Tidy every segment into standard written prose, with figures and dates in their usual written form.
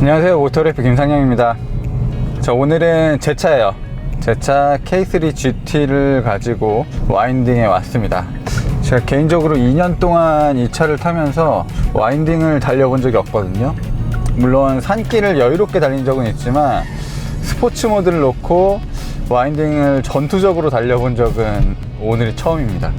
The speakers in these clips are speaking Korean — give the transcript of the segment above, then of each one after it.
안녕하세요, 오토래프 김상영입니다. 오늘은 제 차예요. 제 차 K3 GT를 가지고 와인딩에 왔습니다. 제가 개인적으로 2년 동안 이 차를 타면서 와인딩을 달려본 적이 없거든요. 물론 산길을 여유롭게 달린 적은 있지만 스포츠 모드를 놓고 와인딩을 전투적으로 달려본 적은 오늘이 처음입니다.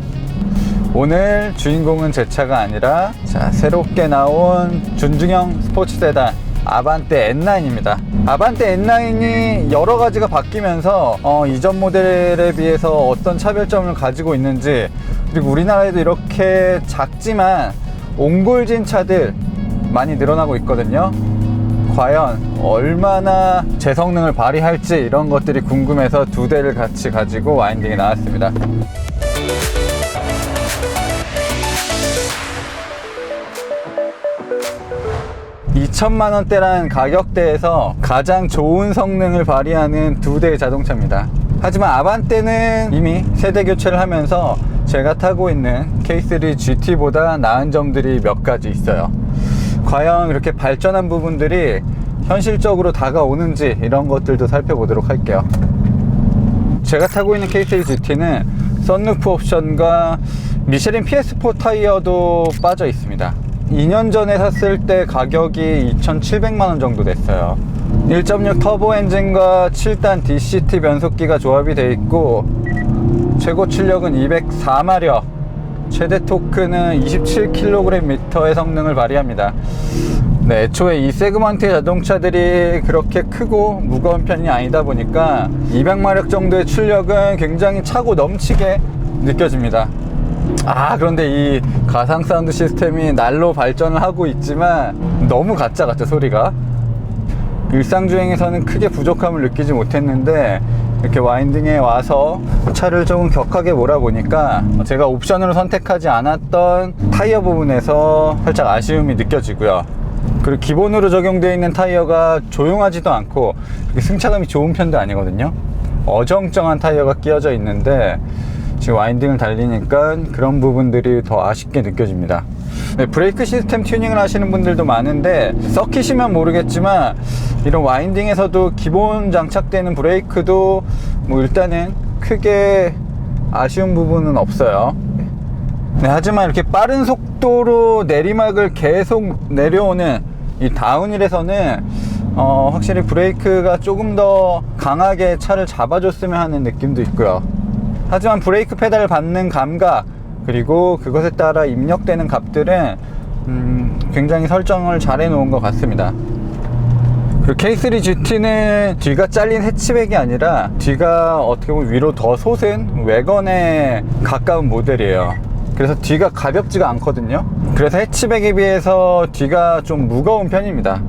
오늘 주인공은 제 차가 아니라 새롭게 나온 준중형 스포츠 세단 아반떼 N9입니다. 아반떼 N9이 여러 가지가 바뀌면서 이전 모델에 비해서 어떤 차별점을 가지고 있는지, 그리고 우리나라에도 이렇게 작지만 옹골진 차들 많이 늘어나고 있거든요. 과연 얼마나 제 성능을 발휘할지 이런 것들이 궁금해서 두 대를 같이 가지고 와인딩에 나왔습니다. 2천만원대라는 가격대에서 가장 좋은 성능을 발휘하는 두 대의 자동차입니다. 하지만 아반떼는 이미 세대 교체를 하면서 제가 타고 있는 K3 GT보다 나은 점들이 몇 가지 있어요. 과연 그렇게 발전한 부분들이 현실적으로 다가오는지 이런 것들도 살펴보도록 할게요. 제가 타고 있는 K3 GT는 썬루프 옵션과 미쉐린 PS4 타이어도 빠져 있습니다. 2년 전에 샀을 때 가격이 2,700만원 정도 됐어요. 1.6 터보 엔진과 7단 DCT 변속기가 조합이 되어 있고 최고 출력은 204마력, 최대 토크는 27kgm의 성능을 발휘합니다. 애초에 이 세그먼트의 자동차들이 그렇게 크고 무거운 편이 아니다 보니까 200마력 정도의 출력은 굉장히 차고 넘치게 느껴집니다. 그런데 이 가상 사운드 시스템이 날로 발전을 하고 있지만 너무 가짜 같죠, 소리가. 일상주행에서는 크게 부족함을 느끼지 못했는데 이렇게 와인딩에 와서 차를 조금 격하게 몰아보니까 제가 옵션으로 선택하지 않았던 타이어 부분에서 살짝 아쉬움이 느껴지고요. 그리고 기본으로 적용되어 있는 타이어가 조용하지도 않고 승차감이 좋은 편도 아니거든요. 어정쩡한 타이어가 끼워져 있는데 지금 와인딩을 달리니까 그런 부분들이 더 아쉽게 느껴집니다. 브레이크 시스템 튜닝을 하시는 분들도 많은데 서킷이면 모르겠지만 이런 와인딩에서도 기본 장착되는 브레이크도 일단은 크게 아쉬운 부분은 없어요. 하지만 이렇게 빠른 속도로 내리막을 계속 내려오는 이 다운힐에서는 확실히 브레이크가 조금 더 강하게 차를 잡아줬으면 하는 느낌도 있고요. 하지만 브레이크 페달을 밟는 감각, 그리고 그것에 따라 입력되는 값들은 굉장히 설정을 잘 해놓은 것 같습니다. 그리고 K3 GT는 뒤가 잘린 해치백이 아니라 뒤가 어떻게 보면 위로 더 솟은 외건에 가까운 모델이에요. 그래서 뒤가 가볍지가 않거든요. 그래서 해치백에 비해서 뒤가 좀 무거운 편입니다.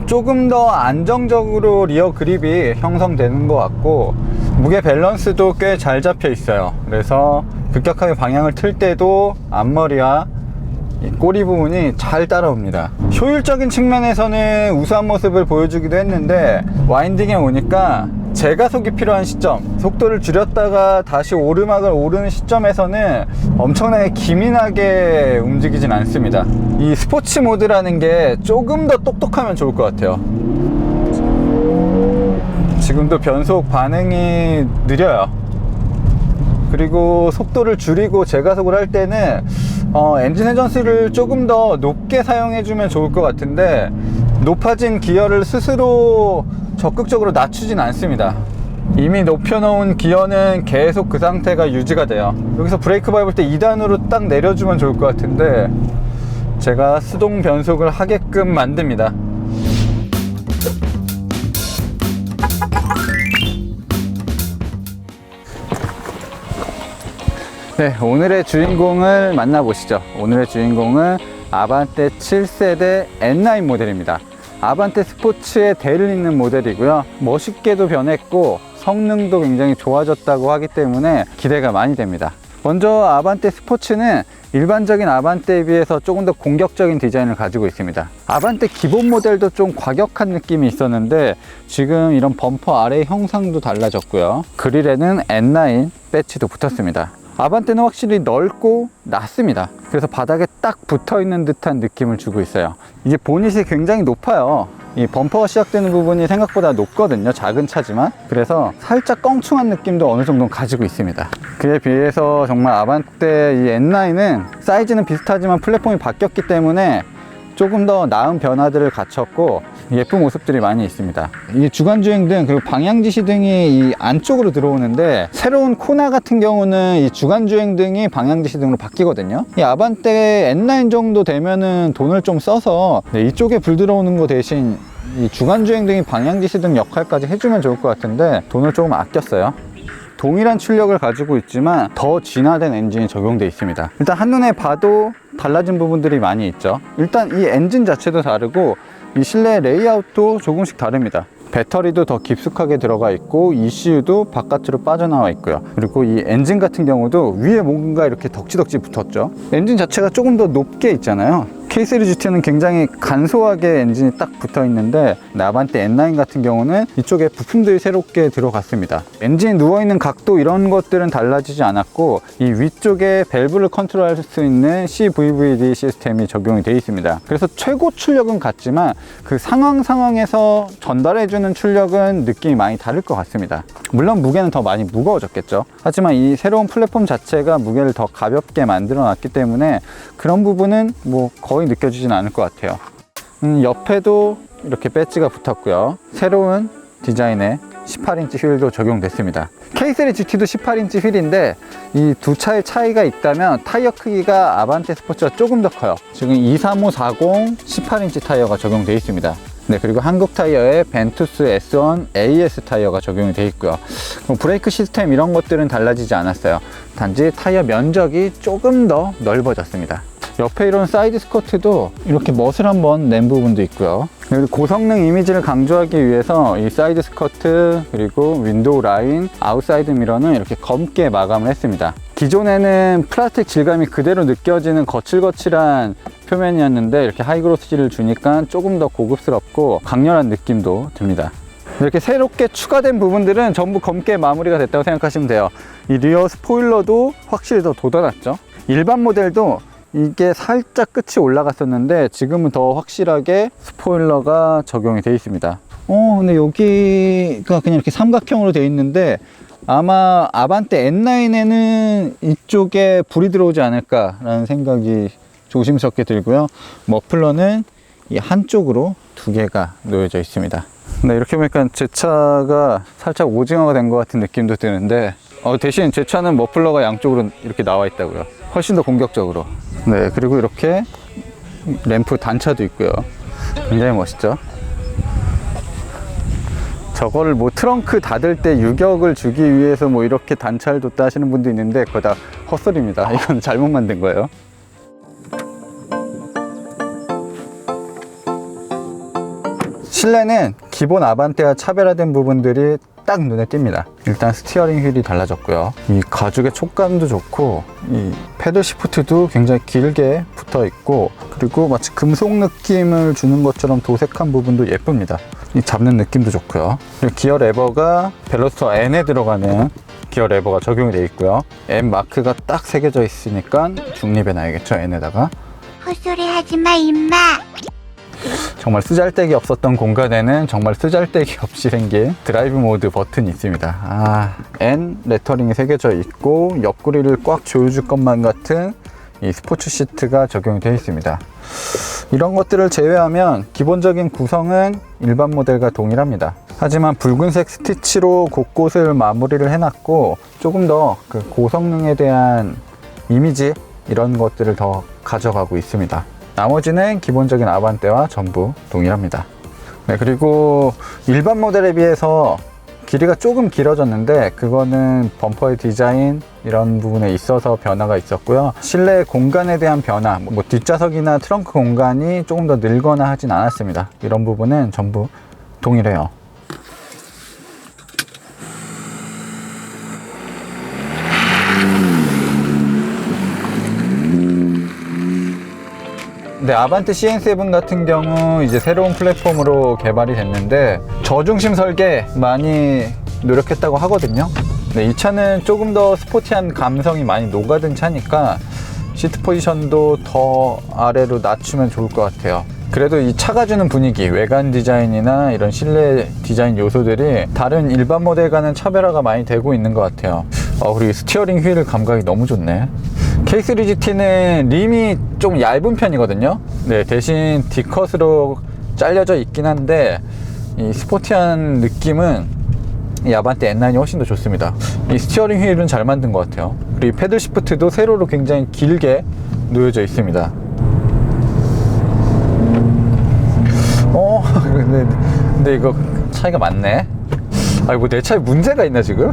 조금 더 안정적으로 리어 그립이 형성되는 것 같고 무게 밸런스도 꽤 잘 잡혀 있어요. 그래서 급격하게 방향을 틀 때도 앞머리와 이 꼬리 부분이 잘 따라옵니다. 효율적인 측면에서는 우수한 모습을 보여주기도 했는데 와인딩에 오니까 재가속이 필요한 시점, 속도를 줄였다가 다시 오르막을 오르는 시점에서는 엄청나게 기민하게 움직이진 않습니다. 이 스포츠 모드라는 게 조금 더 똑똑하면 좋을 것 같아요. 지금도 변속 반응이 느려요. 그리고 속도를 줄이고 재가속을 할 때는 엔진 회전수를 조금 더 높게 사용해주면 좋을 것 같은데 높아진 기어를 스스로 적극적으로 낮추진 않습니다. 이미 높여놓은 기어는 계속 그 상태가 유지가 돼요. 여기서 브레이크 밟을 때 2단으로 딱 내려주면 좋을 것 같은데 제가 수동 변속을 하게끔 만듭니다. 오늘의 주인공을 만나보시죠. 오늘의 주인공은 아반떼 7세대 N9 모델입니다. 아반떼 스포츠의 대를 잇는 모델이고요. 멋있게도 변했고 성능도 굉장히 좋아졌다고 하기 때문에 기대가 많이 됩니다. 먼저 아반떼 스포츠는 일반적인 아반떼에 비해서 조금 더 공격적인 디자인을 가지고 있습니다. 아반떼 기본 모델도 좀 과격한 느낌이 있었는데 지금 이런 범퍼 아래 형상도 달라졌고요. 그릴에는 N9 배치도 붙었습니다. 아반떼는 확실히 넓고 낮습니다. 그래서 바닥에 딱 붙어 있는 듯한 느낌을 주고 있어요. 이게 보닛이 굉장히 높아요. 이 범퍼가 시작되는 부분이 생각보다 높거든요. 작은 차지만. 그래서 살짝 껑충한 느낌도 어느 정도 가지고 있습니다. 그에 비해서 정말 아반떼 이 N9은 사이즈는 비슷하지만 플랫폼이 바뀌었기 때문에 조금 더 나은 변화들을 갖췄고 예쁜 모습들이 많이 있습니다. 이 주간주행등 그리고 방향지시등이 이 안쪽으로 들어오는데, 새로운 코나 같은 경우는 이 주간주행등이 방향지시등으로 바뀌거든요. 이 아반떼 N9 정도 되면은 돈을 좀 써서 이쪽에 불 들어오는 거 대신 이 주간주행등이 방향지시등 역할까지 해주면 좋을 것 같은데 돈을 조금 아꼈어요. 동일한 출력을 가지고 있지만 더 진화된 엔진이 적용되어 있습니다. 일단 한눈에 봐도 달라진 부분들이 많이 있죠. 일단 이 엔진 자체도 다르고 이 실내 레이아웃도 조금씩 다릅니다. 배터리도 더 깊숙하게 들어가 있고 ECU도 바깥으로 빠져나와 있고요. 그리고 이 엔진 같은 경우도 위에 뭔가 이렇게 덕지덕지 붙었죠. 엔진 자체가 조금 더 높게 있잖아요. K3 GT는 굉장히 간소하게 엔진이 딱 붙어 있는데, 아반떼 N9 같은 경우는 이쪽에 부품들이 새롭게 들어갔습니다. 엔진이 누워있는 각도 이런 것들은 달라지지 않았고, 이 위쪽에 밸브를 컨트롤할 수 있는 CVVD 시스템이 적용이 되어 있습니다. 그래서 최고 출력은 같지만 그 상황에서 전달해주는 출력은 느낌이 많이 다를 것 같습니다. 물론 무게는 더 많이 무거워졌겠죠. 하지만 이 새로운 플랫폼 자체가 무게를 더 가볍게 만들어 놨기 때문에 그런 부분은 뭐 거의 느껴지진 않을 것 같아요. 옆에도 이렇게 배지가 붙었고요. 새로운 디자인의 18인치 휠도 적용됐습니다. K3 GT도 18인치 휠인데 이 두 차의 차이가 있다면 타이어 크기가 아반떼 스포츠가 조금 더 커요. 지금 23540 18인치 타이어가 적용되어 있습니다. 네, 그리고 한국 타이어에 벤투스 S1 AS 타이어가 적용이 되어 있고요. 브레이크 시스템 이런 것들은 달라지지 않았어요. 단지 타이어 면적이 조금 더 넓어졌습니다. 옆에 이런 사이드 스커트도 이렇게 멋을 한번 낸 부분도 있고요. 그리고 고성능 이미지를 강조하기 위해서 이 사이드 스커트 그리고 윈도우 라인, 아웃사이드 미러는 이렇게 검게 마감을 했습니다. 기존에는 플라스틱 질감이 그대로 느껴지는 거칠거칠한 표면이었는데 이렇게 하이그로시를 주니까 조금 더 고급스럽고 강렬한 느낌도 듭니다. 이렇게 새롭게 추가된 부분들은 전부 검게 마무리가 됐다고 생각하시면 돼요. 이 리어 스포일러도 확실히 더 돋아났죠. 일반 모델도 이게 살짝 끝이 올라갔었는데 지금은 더 확실하게 스포일러가 적용이 되어 있습니다. 근데 여기가 그냥 이렇게 삼각형으로 되어 있는데 아마 아반떼 N9에는 이쪽에 불이 들어오지 않을까라는 생각이 조심스럽게 들고요. 머플러는 이 한쪽으로 두 개가 놓여져 있습니다. 네, 이렇게 보니까 제 차가 살짝 오징어가 된 것 같은 느낌도 드는데 대신 제 차는 머플러가 양쪽으로 이렇게 나와 있다고요. 훨씬 더 공격적으로. 네, 그리고 이렇게 램프 단차도 있고요. 굉장히 멋있죠. 저거를 뭐 트렁크 닫을 때 유격을 주기 위해서 뭐 이렇게 단차를 뒀다 하시는 분도 있는데 그거 다 헛소리입니다. 이건 잘못 만든 거예요. 실내는 기본 아반떼와 차별화된 부분들이 딱 눈에 띕니다. 일단 스티어링 휠이 달라졌고요. 이 가죽의 촉감도 좋고 이 패들 시프트도 굉장히 길게 붙어 있고, 그리고 마치 금속 느낌을 주는 것처럼 도색한 부분도 예쁩니다. 이 잡는 느낌도 좋고요. 그리고 기어 레버가 벨로스터 N에 들어가는 기어 레버가 적용이 되어 있고요. M 마크가 딱 새겨져 있으니까 중립에 놔야겠죠. N에다가. 헛소리 하지마 임마. 정말 쓰잘데기 없었던 공간에는 정말 쓰잘데기 없이 생긴 드라이브 모드 버튼이 있습니다. N 레터링이 새겨져 있고 옆구리를 꽉 조여줄 것만 같은 이 스포츠 시트가 적용이 되어 있습니다. 이런 것들을 제외하면 기본적인 구성은 일반 모델과 동일합니다. 하지만 붉은색 스티치로 곳곳을 마무리를 해놨고 조금 더 그 고성능에 대한 이미지 이런 것들을 더 가져가고 있습니다. 나머지는 기본적인 아반떼와 전부 동일합니다. 네, 그리고 일반 모델에 비해서 길이가 조금 길어졌는데 그거는 범퍼의 디자인 이런 부분에 있어서 변화가 있었고요. 실내 공간에 대한 변화, 뭐 뒷좌석이나 트렁크 공간이 조금 더 늘거나 하진 않았습니다. 이런 부분은 전부 동일해요. 네, 아반떼 CN7 같은 경우 이제 새로운 플랫폼으로 개발이 됐는데 저중심 설계 많이 노력했다고 하거든요. 네, 이 차는 조금 더 스포티한 감성이 많이 녹아든 차니까 시트 포지션도 더 아래로 낮추면 좋을 것 같아요. 그래도 이 차가 주는 분위기, 외관 디자인이나 이런 실내 디자인 요소들이 다른 일반 모델과는 차별화가 많이 되고 있는 것 같아요. 그리고 스티어링 휠 감각이 너무 좋네. K3 GT는 림이 좀 얇은 편이거든요. 네, 대신 D컷으로 잘려져 있긴 한데 이 스포티한 느낌은 이 아반떼 N9이 훨씬 더 좋습니다. 이 스티어링 휠은 잘 만든 것 같아요. 그리고 패들 시프트도 세로로 굉장히 길게 놓여져 있습니다. 근데 이거 차이가 많네. 뭐 내 차에 문제가 있나 지금?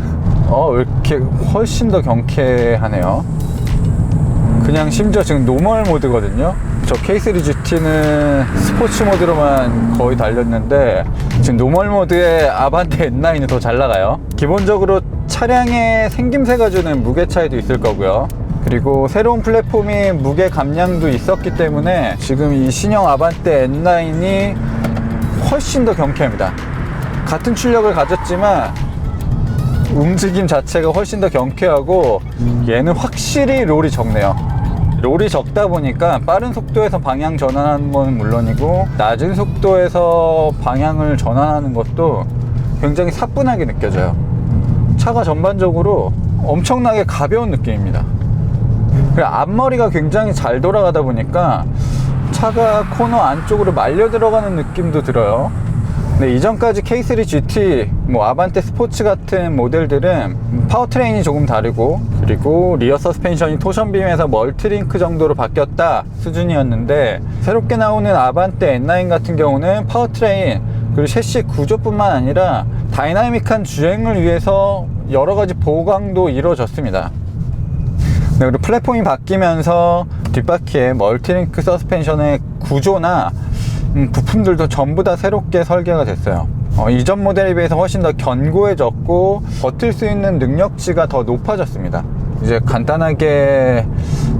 왜 이렇게 훨씬 더 경쾌하네요. 그냥 심지어 지금 노멀 모드거든요. 저 K3 GT는 스포츠 모드로만 거의 달렸는데 지금 노멀 모드의 아반떼 N9이 더 잘 나가요. 기본적으로 차량의 생김새가 주는 무게 차이도 있을 거고요. 그리고 새로운 플랫폼이 무게 감량도 있었기 때문에 지금 이 신형 아반떼 N9이 훨씬 더 경쾌합니다. 같은 출력을 가졌지만 움직임 자체가 훨씬 더 경쾌하고 얘는 확실히 롤이 적네요. 롤이 적다 보니까 빠른 속도에서 방향 전환하는 건 물론이고 낮은 속도에서 방향을 전환하는 것도 굉장히 사뿐하게 느껴져요. 차가 전반적으로 엄청나게 가벼운 느낌입니다. 그리고 앞머리가 굉장히 잘 돌아가다 보니까 차가 코너 안쪽으로 말려 들어가는 느낌도 들어요. 근데 이전까지 K3 GT, 아반떼 스포츠 같은 모델들은 파워트레인이 조금 다르고 그리고 리어 서스펜션이 토션빔에서 멀티링크 정도로 바뀌었다 수준이었는데 새롭게 나오는 아반떼 N9 같은 경우는 파워트레인 그리고 셰시 구조뿐만 아니라 다이나믹한 주행을 위해서 여러가지 보강도 이루어졌습니다. 네, 그리고 플랫폼이 바뀌면서 뒷바퀴에 멀티링크 서스펜션의 구조나 부품들도 전부 다 새롭게 설계가 됐어요. 이전 모델에 비해서 훨씬 더 견고해졌고 버틸 수 있는 능력치가 더 높아졌습니다. 이제 간단하게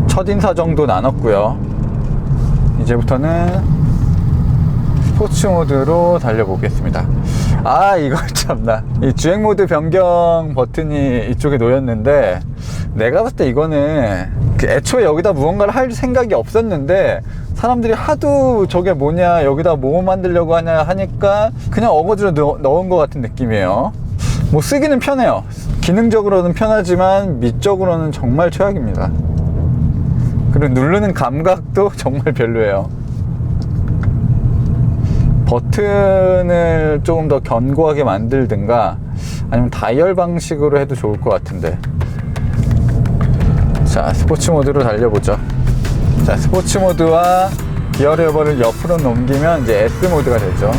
첫인사 정도 나눴고요. 이제부터는 스포츠 모드로 달려보겠습니다. 이거 참나, 이 주행 모드 변경 버튼이 이쪽에 놓였는데 내가 봤을 때 이거는 애초에 여기다 무언가를 할 생각이 없었는데 사람들이 하도 저게 뭐냐, 여기다 뭐 만들려고 하냐 하니까 그냥 어거지로 넣은 것 같은 느낌이에요. 쓰기는 편해요. 기능적으로는 편하지만 미적으로는 정말 최악입니다. 그리고 누르는 감각도 정말 별로예요. 버튼을 조금 더 견고하게 만들든가 아니면 다이얼 방식으로 해도 좋을 것 같은데. 자, 스포츠 모드로 달려보죠. 자, 스포츠 모드와 기어 레버를 옆으로 넘기면 이제 S 모드가 되죠.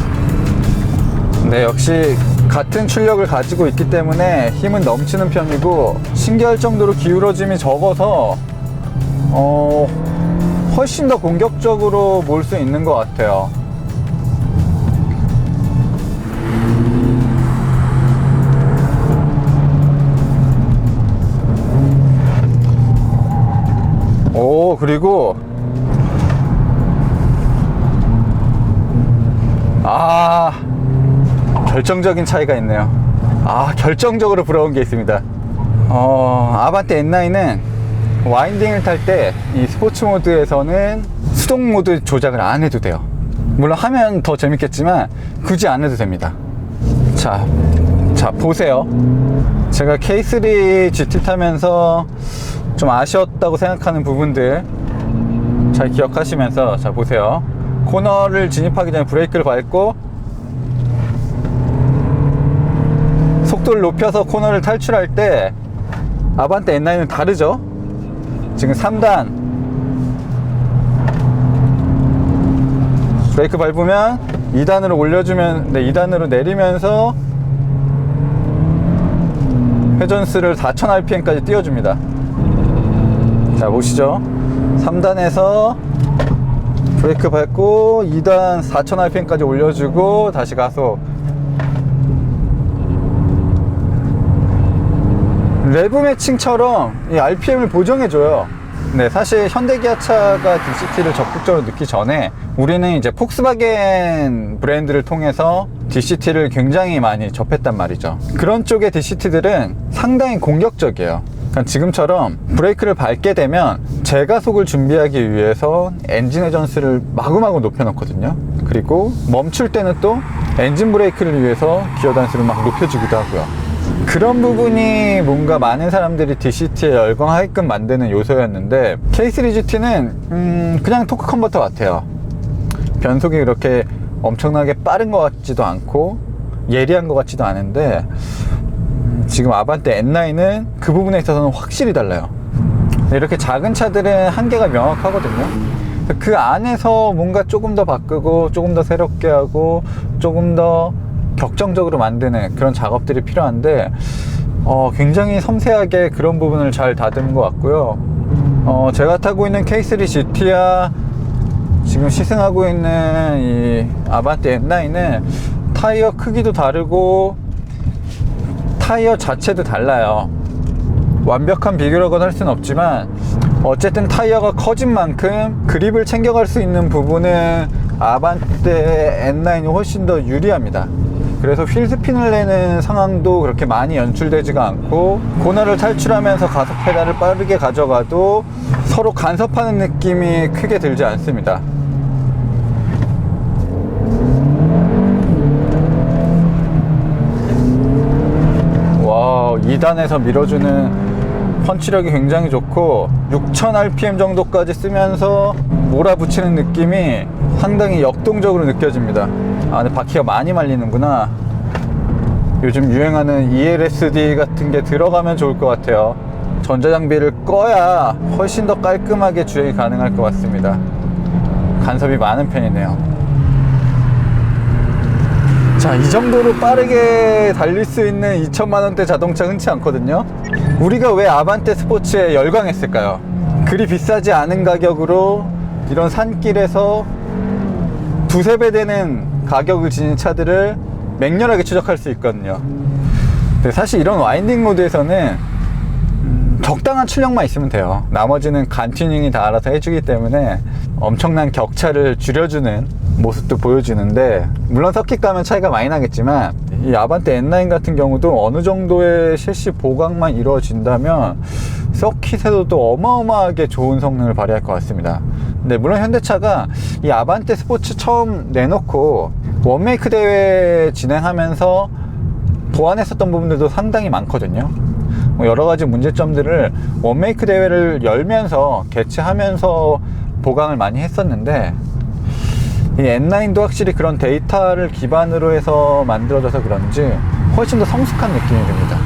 네, 역시 같은 출력을 가지고 있기 때문에 힘은 넘치는 편이고 신기할 정도로 기울어짐이 적어서 훨씬 더 공격적으로 몰 수 있는 것 같아요. 그리고 결정적인 차이가 있네요. 결정적으로 부러운 게 있습니다. 아반떼 N9은 와인딩을 탈 때 이 스포츠 모드에서는 수동 모드 조작을 안 해도 돼요. 물론 하면 더 재밌겠지만 굳이 안 해도 됩니다. 자 보세요. 제가 K3 GT 타면서 좀 아쉬웠다고 생각하는 부분들 잘 기억하시면서 자 보세요. 코너를 진입하기 전에 브레이크를 밟고 속도를 높여서 코너를 탈출할 때 아반떼 N9은 다르죠. 지금 3단 브레이크 밟으면 2단으로 올려주면 2단으로 내리면서 회전수를 4000rpm까지 띄워줍니다. 자 보시죠. 3단에서 브레이크 밟고 2단 4000rpm까지 올려주고 다시 가속. 레브 매칭처럼 이 RPM을 보정해줘요. 네, 사실 현대기아차가 DCT를 적극적으로 넣기 전에 우리는 이제 폭스바겐 브랜드를 통해서 DCT를 굉장히 많이 접했단 말이죠. 그런 쪽의 DCT들은 상당히 공격적이에요. 그러니까 지금처럼 브레이크를 밟게 되면 제가속을 준비하기 위해서 엔진 회전수를 마구마구 높여놓거든요. 그리고 멈출 때는 또 엔진 브레이크를 위해서 기어 단수를 막 높여주기도 하고요. 그런 부분이 뭔가 많은 사람들이 DCT에 열광하게끔 만드는 요소였는데 K3 GT는 그냥 토크 컨버터 같아요. 변속이 그렇게 엄청나게 빠른 것 같지도 않고 예리한 것 같지도 않은데 지금 아반떼 N9은 그 부분에 있어서는 확실히 달라요. 이렇게 작은 차들은 한계가 명확하거든요. 그 안에서 뭔가 조금 더 바꾸고 조금 더 새롭게 하고 조금 더 격정적으로 만드는 그런 작업들이 필요한데 굉장히 섬세하게 그런 부분을 잘 다듬은 것 같고요. 제가 타고 있는 K3 GT야 지금 시승하고 있는 이 아반떼 N9은 타이어 크기도 다르고 타이어 자체도 달라요. 완벽한 비교라고는 할 수는 없지만 어쨌든 타이어가 커진 만큼 그립을 챙겨갈 수 있는 부분은 아반떼 N9이 훨씬 더 유리합니다. 그래서 휠스핀을 내는 상황도 그렇게 많이 연출되지가 않고 코너를 탈출하면서 가속 페달을 빠르게 가져가도 서로 간섭하는 느낌이 크게 들지 않습니다. 와, 2단에서 밀어주는 펀치력이 굉장히 좋고 6000rpm 정도까지 쓰면서 몰아붙이는 느낌이 상당히 역동적으로 느껴집니다. 아, 근데 바퀴가 많이 말리는구나. 요즘 유행하는 ELSD 같은 게 들어가면 좋을 것 같아요. 전자장비를 꺼야 훨씬 더 깔끔하게 주행이 가능할 것 같습니다. 간섭이 많은 편이네요. 자, 이 정도로 빠르게 달릴 수 있는 2천만원대 자동차 흔치 않거든요. 우리가 왜 아반떼 스포츠에 열광했을까요? 그리 비싸지 않은 가격으로 이런 산길에서 두세 배 되는 가격을 지닌 차들을 맹렬하게 추적할 수 있거든요. 근데 사실 이런 와인딩 모드에서는 적당한 출력만 있으면 돼요. 나머지는 간 튜닝이 다 알아서 해주기 때문에 엄청난 격차를 줄여주는 모습도 보여주는데, 물론 서킷 가면 차이가 많이 나겠지만 이 아반떼 N9 같은 경우도 어느 정도의 셰시 보강만 이루어진다면 서킷에서도 어마어마하게 좋은 성능을 발휘할 것 같습니다. 근데 물론 현대차가 이 아반떼 스포츠 처음 내놓고 원메이크 대회 진행하면서 보완했었던 부분들도 상당히 많거든요. 여러 가지 문제점들을 원메이크 대회를 열면서 개최하면서 보강을 많이 했었는데, 이 N9도 확실히 그런 데이터를 기반으로 해서 만들어져서 그런지 훨씬 더 성숙한 느낌이 듭니다.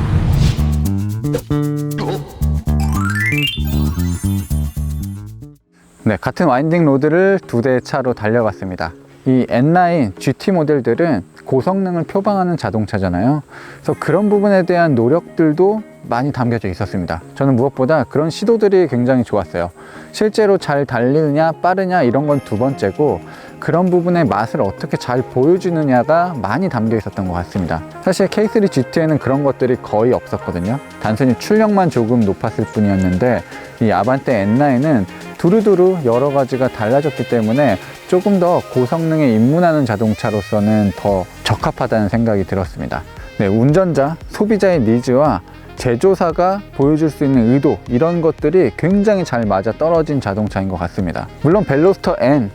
네, 같은 와인딩 로드를 두 대의 차로 달려봤습니다. 이 N9 GT 모델들은 고성능을 표방하는 자동차잖아요. 그래서 그런 부분에 대한 노력들도 많이 담겨져 있었습니다. 저는 무엇보다 그런 시도들이 굉장히 좋았어요. 실제로 잘 달리느냐 빠르냐 이런 건 두 번째고, 그런 부분의 맛을 어떻게 잘 보여주느냐가 많이 담겨 있었던 것 같습니다. 사실 K3 GT에는 그런 것들이 거의 없었거든요. 단순히 출력만 조금 높았을 뿐이었는데, 이 아반떼 N9은 두루두루 여러 가지가 달라졌기 때문에 조금 더 고성능에 입문하는 자동차로서는 더 적합하다는 생각이 들었습니다. 네, 운전자, 소비자의 니즈와 제조사가 보여줄 수 있는 의도, 이런 것들이 굉장히 잘 맞아 떨어진 자동차인 것 같습니다. 물론 벨로스터 N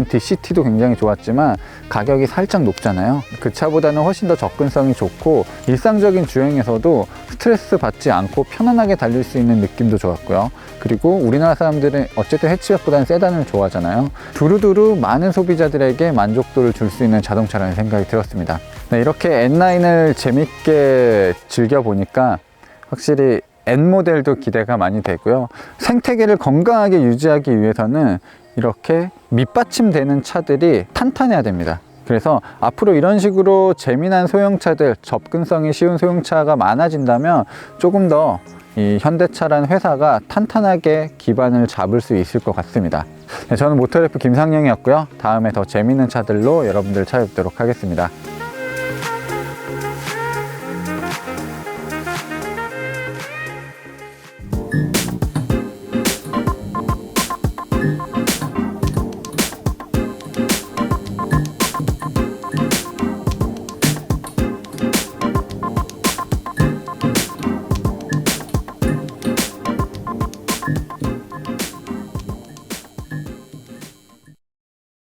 DCT도 굉장히 좋았지만 가격이 살짝 높잖아요. 그 차보다는 훨씬 더 접근성이 좋고 일상적인 주행에서도 스트레스 받지 않고 편안하게 달릴 수 있는 느낌도 좋았고요. 그리고 우리나라 사람들은 어쨌든 해치백보다는 세단을 좋아하잖아요. 두루두루 많은 소비자들에게 만족도를 줄 수 있는 자동차라는 생각이 들었습니다. 네, 이렇게 N9을 재밌게 즐겨보니까 확실히 N 모델도 기대가 많이 되고요. 생태계를 건강하게 유지하기 위해서는 이렇게 밑받침되는 차들이 탄탄해야 됩니다. 그래서 앞으로 이런 식으로 재미난 소형차들, 접근성이 쉬운 소형차가 많아진다면 조금 더 이 현대차라는 회사가 탄탄하게 기반을 잡을 수 있을 것 같습니다. 네, 저는 모터래프 김상영이었고요. 다음에 더 재미있는 차들로 여러분들 찾아뵙도록 하겠습니다.